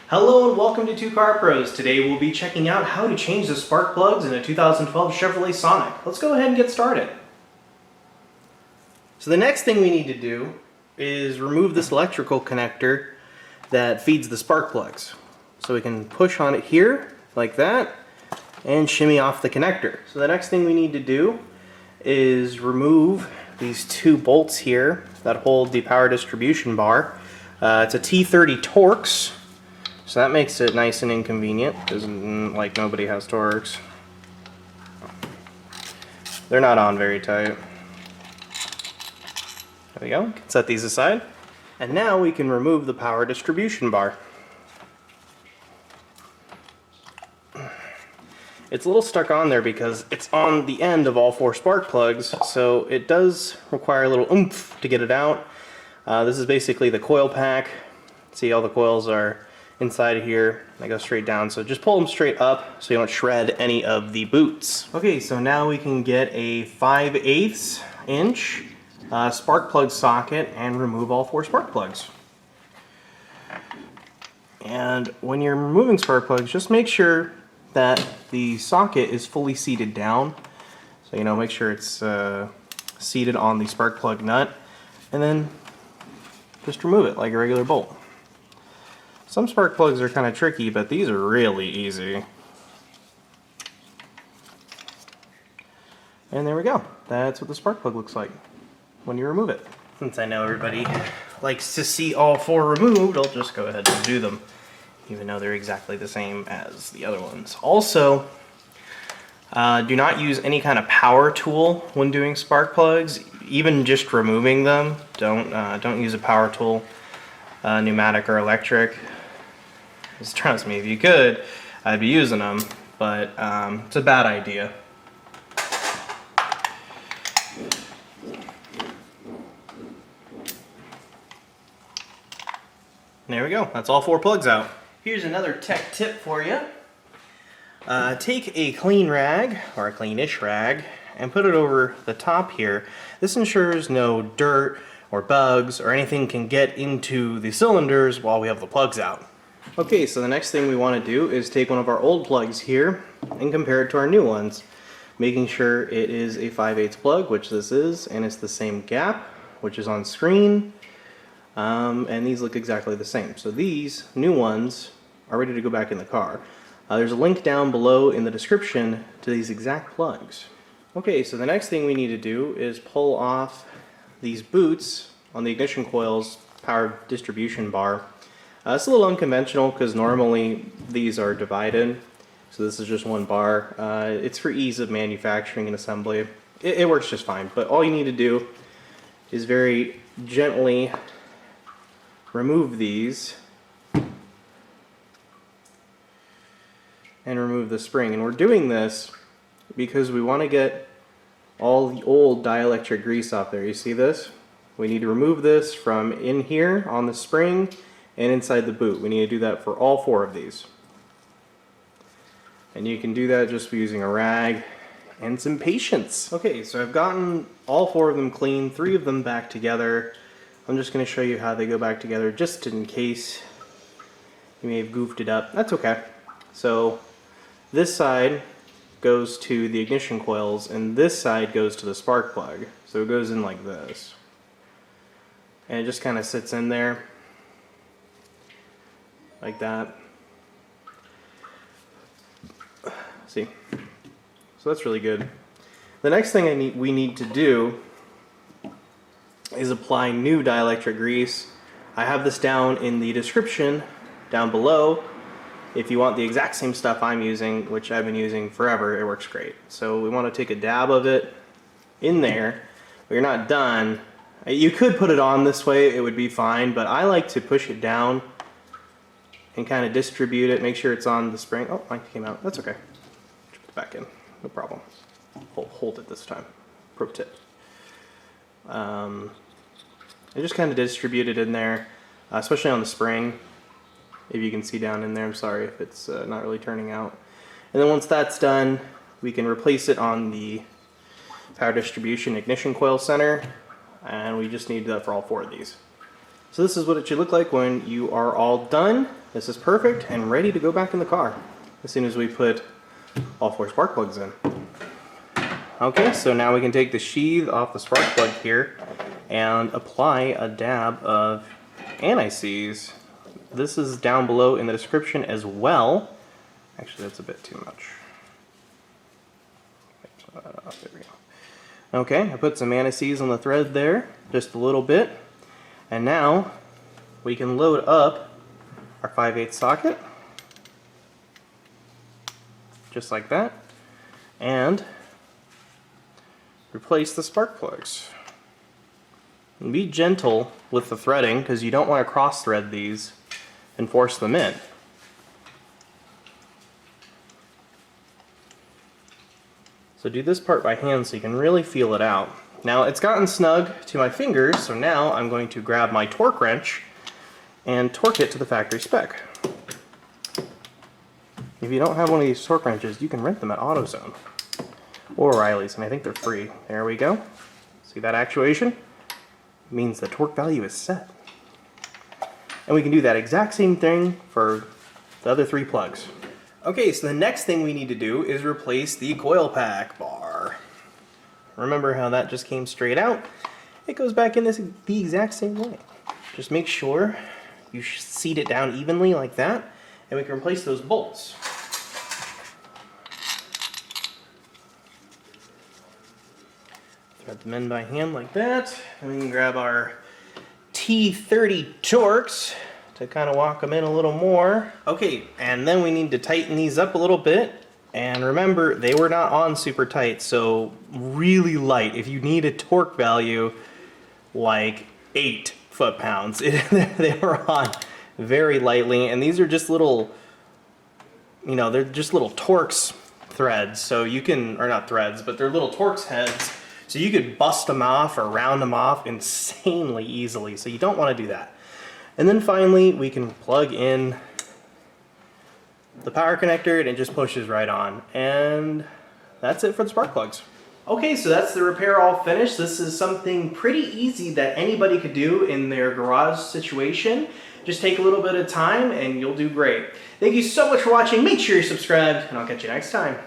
Hello and welcome to Two Car Pros. Today we'll be checking out how to change the spark plugs in a 2012 Chevrolet Sonic. Let's go ahead and get started. So the next thing we need to do is remove this electrical connector that feeds the spark plugs. So we can push on it here like that and shimmy off the connector. So the next thing we need to do is remove these two bolts here that hold the power distribution bar. It's a T30 Torx. So that makes it nice and inconvenient, because like nobody has Torx. They're not on very tight. There we go, can set these aside. And now we can remove the power distribution bar. It's a little stuck on there because it's on the end of all four spark plugs, so it does require a little oomph to get it out. This is basically the coil pack. See, all the coils are inside of here. They go straight down, so just pull them straight up so you don't shred any of the boots. Okay, so now we can get a 5/8 inch spark plug socket and remove all four spark plugs. And when you're removing spark plugs, just make sure that the socket is fully seated down. So, make sure it's seated on the spark plug nut, and then just remove it like a regular bolt. Some spark plugs are kind of tricky, but these are really easy. And there we go. That's what the spark plug looks like when you remove it. Since I know everybody likes to see all four removed, I'll just go ahead and do them, even though they're exactly the same as the other ones. Also, do not use any kind of power tool when doing spark plugs. Even just removing them, don't use a power tool, pneumatic or electric. Just trust me, if you could, I'd be using them, but it's a bad idea. There we go, that's all four plugs out. Here's another tech tip for you. Take a clean rag, or a cleanish rag, and put it over the top here. This ensures no dirt or bugs or anything can get into the cylinders while we have the plugs out. Okay, so the next thing we want to do is take one of our old plugs here and compare it to our new ones, making sure it is a 5/8 plug, which this is, and it's the same gap, which is on screen, and these look exactly the same. So these new ones are ready to go back in the car. There's a link down below in the description to these exact plugs. Okay, so the next thing we need to do is pull off these boots on the ignition coil's power distribution bar. It's a little unconventional because normally these are divided, so this is just one bar. It's for ease of manufacturing and assembly. It works just fine, but all you need to do is very gently remove these and remove the spring. And we're doing this because we want to get all the old dielectric grease off there. You see this? We need to remove this from in here on the spring and inside the boot. We need to do that for all four of these. And you can do that just using a rag and some patience. Okay, so I've gotten all four of them clean, 3 of them back together. I'm just going to show you how they go back together just in case you may have goofed it up. That's okay. So this side goes to the ignition coils and this side goes to the spark plug. So it goes in like this. And it just kind of sits in there like that. See? So that's really good. The next thing we need to do is apply new dielectric grease. I have this down in the description down below. If you want the exact same stuff I'm using, which I've been using forever, it works great. So we want to take a dab of it in there, but you're not done. You could put it on this way, it would be fine, but I like to push it down and kind of distribute it, make sure it's on the spring. Oh, mine came out. That's okay. Put it back in. No problem. Hold it this time. Pro tip. I just kind of distribute it in there, especially on the spring. If you can see down in there, I'm sorry if it's not really turning out. And then once that's done, we can replace it on the power distribution ignition coil center, and we just need that for all 4 of these. So this is what it should look like when you are all done. this is perfect and ready to go back in the car as soon as we put all 4 spark plugs in. Okay, so now we can take the sheath off the spark plug here and apply a dab of anti-seize. This is down below in the description as well. Actually, that's a bit too much. There we go. Okay, I put some anti-seize on the thread there, just a little bit. And now we can load up our 5/8 socket, just like that, and replace the spark plugs. And be gentle with the threading because you don't want to cross thread these and force them in. So do this part by hand so you can really feel it out. Now it's gotten snug to my fingers, so now I'm going to grab my torque wrench and torque it to the factory spec. If you don't have one of these torque wrenches, you can rent them at AutoZone or O'Reilly's, and I think they're free. There we go. See that actuation? It means the torque value is set. And we can do that exact same thing for the other 3 plugs. Okay, so the next thing we need to do is replace the coil pack bar. Remember how that just came straight out? It goes back in the exact same way. Just make sure you seat it down evenly like that, and we can replace those bolts. Thread them in by hand like that, and we can grab our T30 Torx to kind of walk them in a little more. Okay, and then we need to tighten these up a little bit. And remember, they were not on super tight, so really light. If you need a torque value like 8 foot-pounds, they were on very lightly. And these are just little, they're just little Torx threads. So you can, or not threads, but they're little Torx heads. So you could bust them off or round them off insanely easily. So you don't want to do that. And then finally, we can plug in the power connector and it just pushes right on. And that's it for the spark plugs. Okay, so that's the repair all finished. This is something pretty easy that anybody could do in their garage situation. Just take a little bit of time and you'll do great. Thank you so much for watching. Make sure you're subscribed and I'll catch you next time.